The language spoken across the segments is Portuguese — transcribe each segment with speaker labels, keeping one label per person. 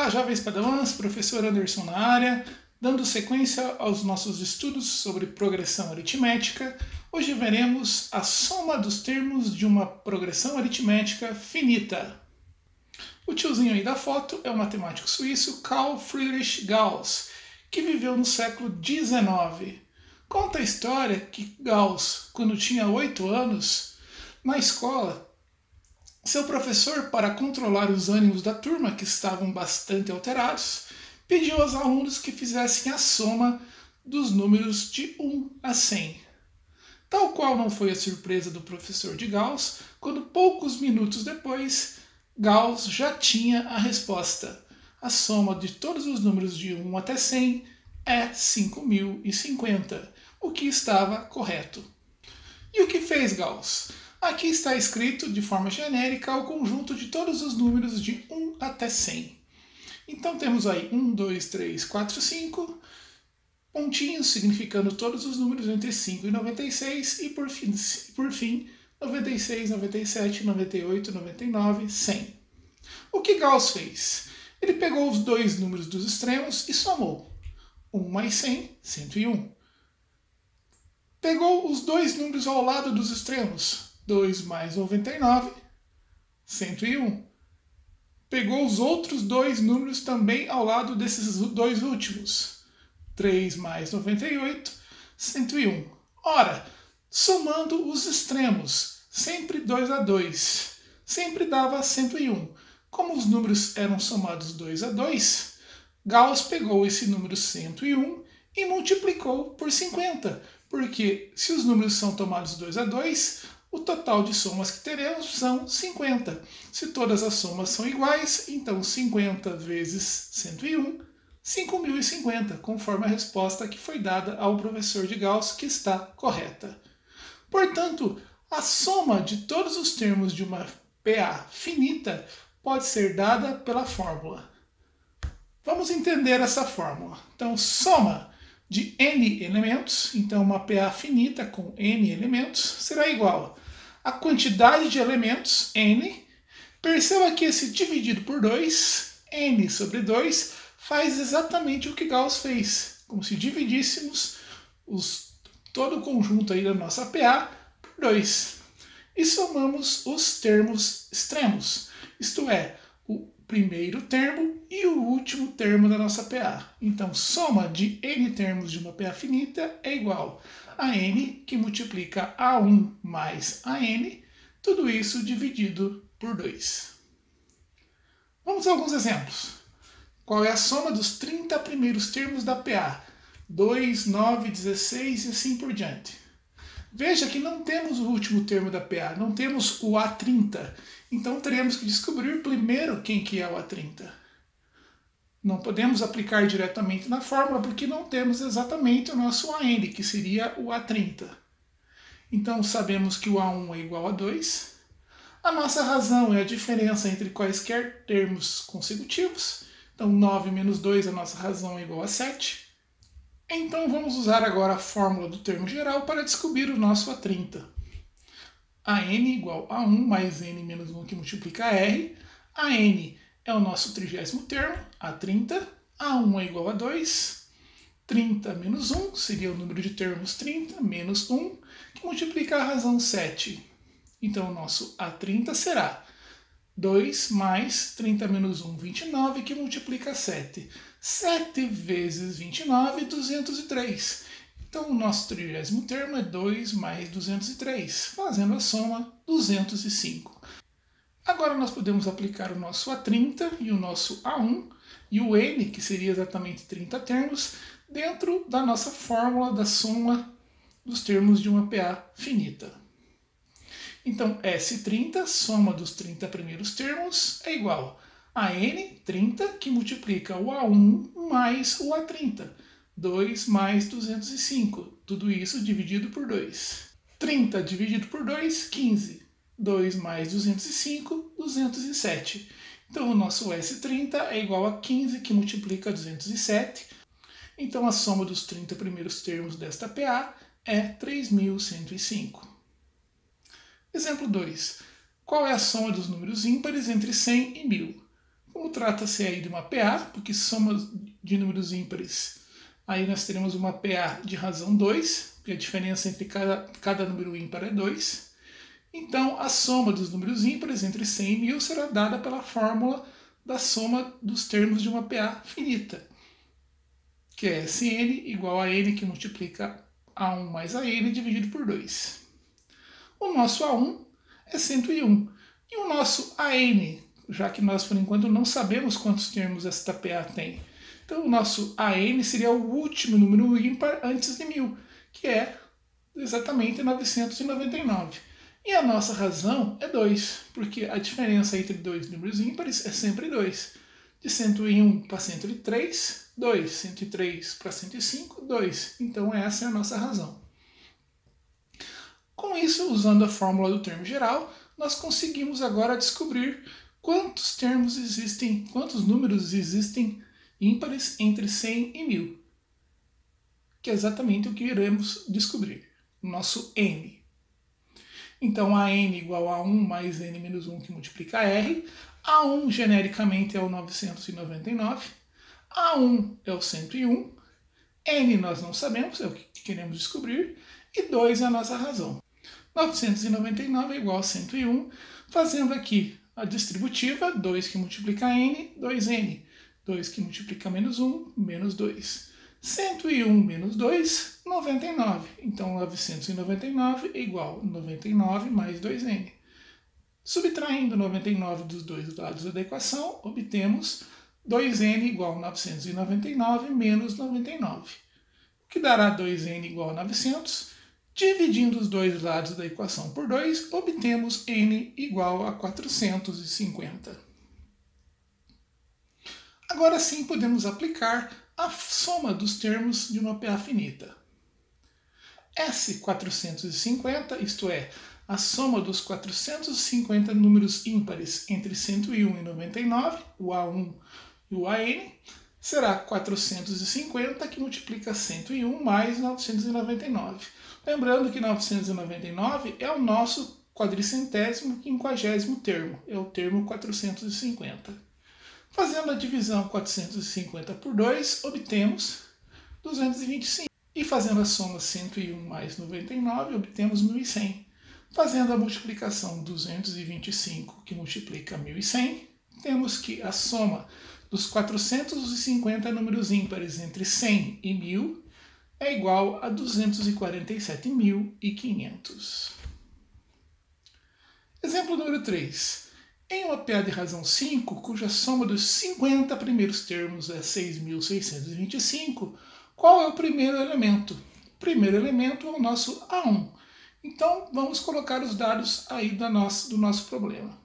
Speaker 1: Olá, jovens padawans, professor Anderson na área, dando sequência aos nossos estudos sobre progressão aritmética. Hoje veremos a soma dos termos de uma progressão aritmética finita. O tiozinho aí da foto é o matemático suíço Carl Friedrich Gauss, que viveu no século XIX. Conta a história que Gauss, quando tinha 8 anos, na escola, seu professor, para controlar os ânimos da turma, que estavam bastante alterados, pediu aos alunos que fizessem a soma dos números de 1 a 100. Tal qual não foi a surpresa do professor de Gauss, quando poucos minutos depois, Gauss já tinha a resposta. A soma de todos os números de 1 até 100 é 5.050, o que estava correto. E o que fez Gauss? Aqui está escrito de forma genérica o conjunto de todos os números de 1 até 100. Então temos aí 1, 2, 3, 4, 5, pontinhos significando todos os números entre 5 e 96 e por fim 96, 97, 98, 99, 100. O que Gauss fez? Ele pegou os dois números dos extremos e somou. 1 mais 100, 101. Pegou os dois números ao lado dos extremos. 2 mais 99, 101. Pegou os outros dois números também ao lado desses dois últimos. 3 mais 98, 101. Ora, somando os extremos, sempre 2 a 2, sempre dava 101. Como os números eram somados 2 a 2, Gauss pegou esse número 101 e multiplicou por 50, porque se os números são tomados 2 a 2, o total de somas que teremos são 50. Se todas as somas são iguais, então 50 vezes 101, 5.050, conforme a resposta que foi dada ao professor de Gauss, que está correta. Portanto, a soma de todos os termos de uma PA finita pode ser dada pela fórmula. Vamos entender essa fórmula. Então, soma de n elementos, então uma PA finita com n elementos, será igual a quantidade de elementos, n. Perceba que esse dividido por 2, n sobre 2, faz exatamente o que Gauss fez, como se dividíssemos todo o conjunto aí da nossa PA por 2. E somamos os termos extremos, isto é, o primeiro termo e o último termo da nossa PA. Então, soma de n termos de uma PA finita é igual a n, que multiplica a1 mais a n, tudo isso dividido por 2. Vamos a alguns exemplos. Qual é a soma dos 30 primeiros termos da PA? 2, 9, 16 e assim por diante. Veja que não temos o último termo da PA, não temos o A30. Então teremos que descobrir primeiro quem que é o A30. Não podemos aplicar diretamente na fórmula porque não temos exatamente o nosso AN, que seria o A30. Então sabemos que o A1 é igual a 2. A nossa razão é a diferença entre quaisquer termos consecutivos. Então 9 menos 2, a nossa razão é igual a 7. Então vamos usar agora a fórmula do termo geral para descobrir o nosso A30. AN igual a 1 mais N menos 1 que multiplica R. AN é o nosso 30º termo, A30. A1 é igual a 2. 30 menos 1 seria o número de termos 30 menos 1, que multiplica a razão 7. Então o nosso A30 será 2 mais 30 menos 1, 29, que multiplica 7. 7 vezes 29, 203. Então o nosso 30º termo é 2 mais 203, fazendo a soma 205. Agora nós podemos aplicar o nosso A30 e o nosso A1 e o N, que seria exatamente 30 termos, dentro da nossa fórmula da soma dos termos de uma PA finita. Então S30, soma dos 30 primeiros termos, é igual a N30, que multiplica o A1 mais o A30. 2 mais 205, tudo isso dividido por 2. 30 dividido por 2, 15. 2 mais 205, 207. Então o nosso S30 é igual a 15, que multiplica 207. Então a soma dos 30 primeiros termos desta PA é 3.105. Exemplo 2. Qual é a soma dos números ímpares entre 100 e 1000? Como trata-se aí de uma PA, porque soma de números ímpares, aí nós teremos uma PA de razão 2, porque a diferença entre cada número ímpar é 2. Então, a soma dos números ímpares entre 100 e 1000 será dada pela fórmula da soma dos termos de uma PA finita, que é Sn igual a n que multiplica A1 mais AN dividido por 2. O nosso A1 é 101. E o nosso AN, já que nós por enquanto não sabemos quantos termos esta PA tem. Então o nosso AN seria o último número ímpar antes de 1000, que é exatamente 999. E a nossa razão é 2, porque a diferença entre dois números ímpares é sempre 2. De 101 para 103, 2. 103 para 105, 2. Então essa é a nossa razão. Com isso, usando a fórmula do termo geral, nós conseguimos agora descobrir quantos termos existem, quantos números existem ímpares entre 100 e 1000. Que é exatamente o que iremos descobrir. O nosso n. Então, a n igual a 1 mais n menos 1 que multiplica R. A1 genericamente é o 999. A1 é o 101. N nós não sabemos, é o que queremos descobrir. E 2 é a nossa razão. 999 é igual a 101. Fazendo aqui a distributiva, 2 que multiplica n, 2n. 2 que multiplica menos 1, menos 2. 101 menos 2, 99. Então, 999 é igual a 99 mais 2n. Subtraindo 99 dos dois lados da equação, obtemos 2n igual a 999 menos 99. O que dará 2n igual a 900. Dividindo os dois lados da equação por 2, obtemos n igual a 450. Agora sim podemos aplicar a soma dos termos de uma PA finita. S450, isto é, a soma dos 450 números ímpares entre 101 e 99, o A1 e o AN, será 450 que multiplica 101 mais 999. Lembrando que 999 é o nosso quadricentésimo quinquagésimo termo, é o termo 450. Fazendo a divisão 450 por 2, obtemos 225. E fazendo a soma 101 mais 99, obtemos 1100. Fazendo a multiplicação 225, que multiplica 1100, temos que a soma dos 450 números ímpares entre 100 e 1000 é igual a 247.500. Exemplo número 3. Em uma PA de razão 5, cuja soma dos 50 primeiros termos é 6.625, qual é o primeiro elemento? O primeiro elemento é o nosso A1. Então, vamos colocar os dados aí do nosso problema.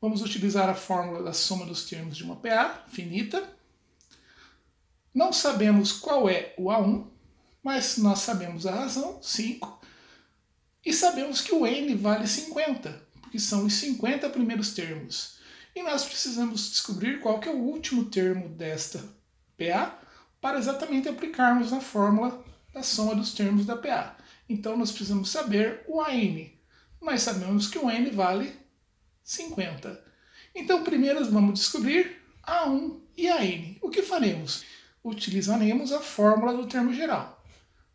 Speaker 1: Vamos utilizar a fórmula da soma dos termos de uma PA finita. Não sabemos qual é o A1, mas nós sabemos a razão, 5. E sabemos que o n vale 50. Que são os 50 primeiros termos. E nós precisamos descobrir qual que é o último termo desta PA para exatamente aplicarmos na fórmula da soma dos termos da PA. Então nós precisamos saber o AN. Nós sabemos que o N vale 50. Então primeiro nós vamos descobrir A1 e AN. O que faremos? Utilizaremos a fórmula do termo geral.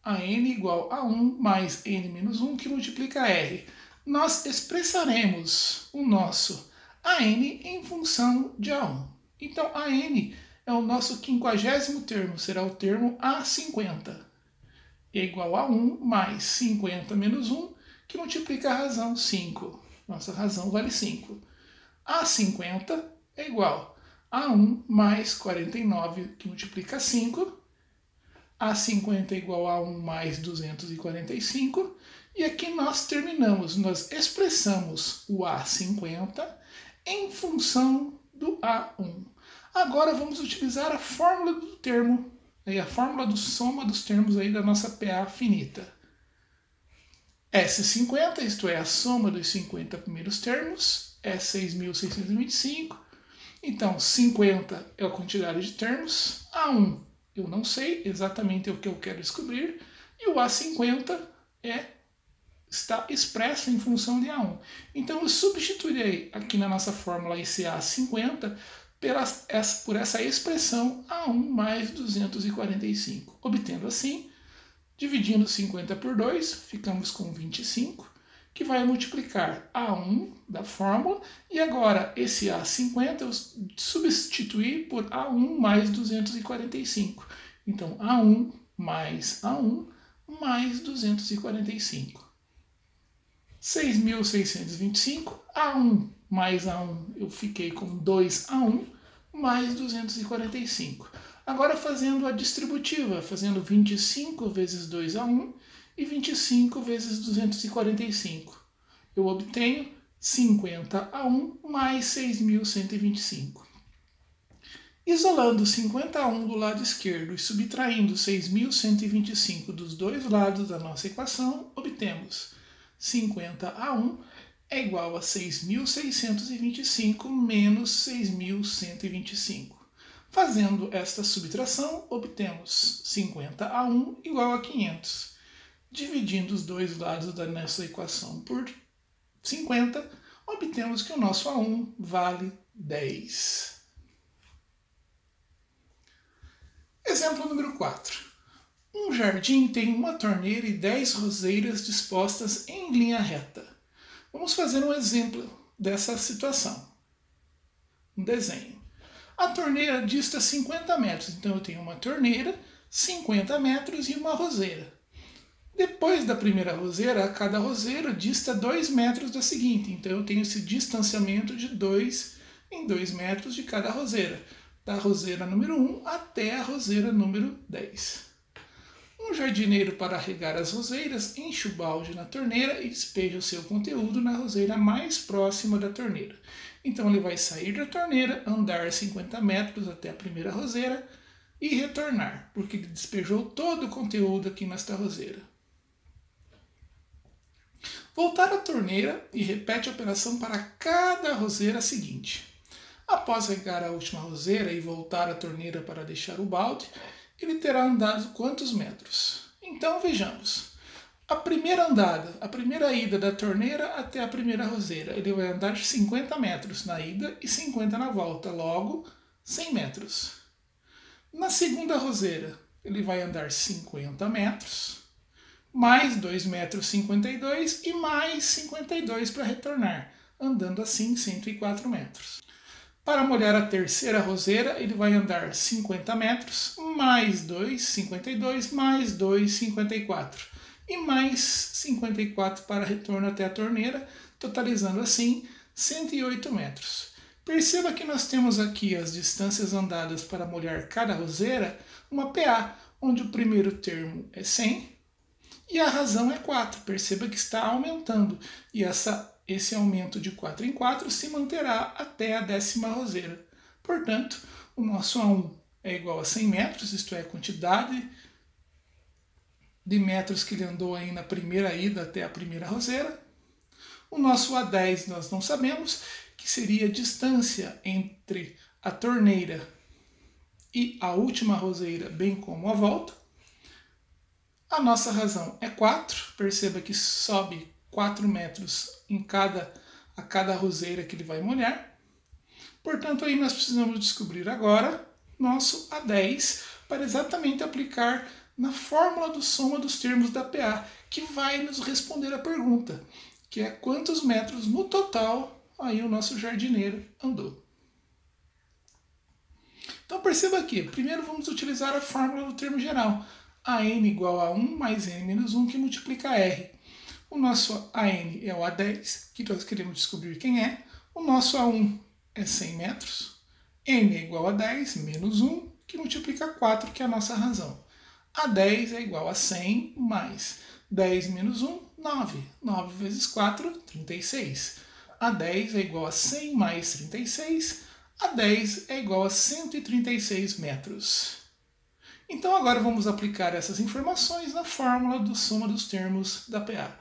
Speaker 1: AN igual a 1 mais N menos 1 que multiplica R. Nós expressaremos o nosso AN em função de A1. Então, AN é o nosso 50º termo, será o termo A50. É igual a 1 mais 50 menos 1, que multiplica a razão 5. Nossa razão vale 5. A50 é igual a 1 mais 49, que multiplica 5. A50 é igual a 1 mais 245. E aqui nós terminamos, nós expressamos o A50 em função do A1. Agora vamos utilizar a fórmula do termo, a fórmula do soma dos termos aí da nossa PA finita. S50, isto é, a soma dos 50 primeiros termos, é 6.625. Então, 50 é a quantidade de termos, A1 eu não sei exatamente o que eu quero descobrir, e o A50 está expresso em função de A1. Então eu substituirei aqui na nossa fórmula esse A50 por essa expressão A1 mais 245. Obtendo assim, dividindo 50 por 2, ficamos com 25, que vai multiplicar A1 da fórmula, e agora esse A50 eu substituir por A1 mais 245. Então, A1 mais A1 mais 245. 6.625, A1 mais A1, eu fiquei com 2A1 mais 245. Agora fazendo a distributiva, fazendo 25 vezes 2A1 e 25 vezes 245. Eu obtenho 50A1 mais 6.125. Isolando 50A1 do lado esquerdo e subtraindo 6.125 dos dois lados da nossa equação, obtemos 50A1 é igual a 6.625 menos 6.125. Fazendo esta subtração, obtemos 50A1 igual a 500. Dividindo os dois lados da nossa equação por 50, obtemos que o nosso A1 vale 10. Exemplo número 4. Um jardim tem uma torneira e 10 roseiras dispostas em linha reta. Vamos fazer um exemplo dessa situação. Um desenho. A torneira dista 50 metros, então eu tenho uma torneira, 50 metros e uma roseira. Depois da primeira roseira, cada roseira dista 2 metros da seguinte, então eu tenho esse distanciamento de 2 em 2 metros de cada roseira, da roseira número 1 até a roseira número 10. Um jardineiro, para regar as roseiras, enche o balde na torneira e despeja o seu conteúdo na roseira mais próxima da torneira. Então ele vai sair da torneira, andar 50 metros até a primeira roseira e retornar, porque ele despejou todo o conteúdo aqui nesta roseira. Voltar à torneira e repete a operação para cada roseira seguinte. Após regar a última roseira e voltar à torneira para deixar o balde, ele terá andado quantos metros? Então vejamos. A primeira andada, a primeira ida da torneira até a primeira roseira, ele vai andar 50 metros na ida e 50 na volta, logo 100 metros. Na segunda roseira, ele vai andar 50 metros, mais 2 metros 52 e mais 52 para retornar, andando assim 104 metros. Para molhar a terceira roseira, ele vai andar 50 metros, mais 2, 52, mais 2, 54. E mais 54 para retorno até a torneira, totalizando assim 108 metros. Perceba que nós temos aqui as distâncias andadas para molhar cada roseira, uma PA, onde o primeiro termo é 100 e a razão é 4. Perceba que está aumentando e esse aumento de 4 em 4 se manterá até a 10ª roseira. Portanto, o nosso A1 é igual a 100 metros, isto é, a quantidade de metros que ele andou aí na primeira ida até a primeira roseira. O nosso A10 nós não sabemos, que seria a distância entre a torneira e a última roseira, bem como a volta. A nossa razão é 4, perceba que sobe 4 metros a cada roseira que ele vai molhar. Portanto, aí nós precisamos descobrir agora nosso A10 para exatamente aplicar na fórmula do soma dos termos da PA, que vai nos responder a pergunta, que é quantos metros no total aí o nosso jardineiro andou. Então perceba aqui, primeiro vamos utilizar a fórmula do termo geral, AN igual a 1 mais N menos 1, que multiplica R. O nosso AN é o A10, que nós queremos descobrir quem é. O nosso A1 é 100 metros. N é igual a 10 menos 1, que multiplica 4, que é a nossa razão. A10 é igual a 100 mais 10 menos 1, 9. 9 vezes 4, 36. A10 é igual a 100 mais 36. A10 é igual a 136 metros. Então agora vamos aplicar essas informações na fórmula do soma dos termos da PA.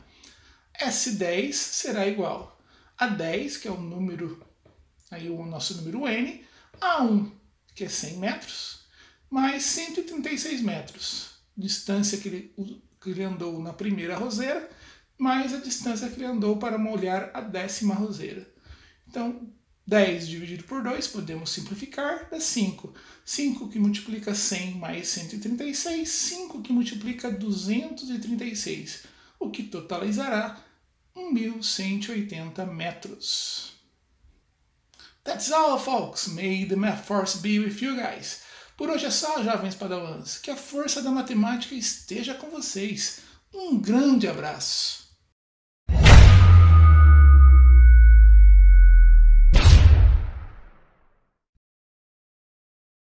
Speaker 1: S10 será igual a 10, que é o número, aí o nosso número N, A1, que é 100 metros, mais 136 metros, distância que ele andou na primeira roseira, mais a distância que ele andou para molhar a 10ª roseira. Então, 10 dividido por 2, podemos simplificar, dá 5. 5 que multiplica 100 mais 136, 5 que multiplica 236, o que totalizará 1.180 metros. That's all, folks. May the math force be with you guys. Por hoje é só, jovens padawans. Que a força da matemática esteja com vocês. Um grande abraço.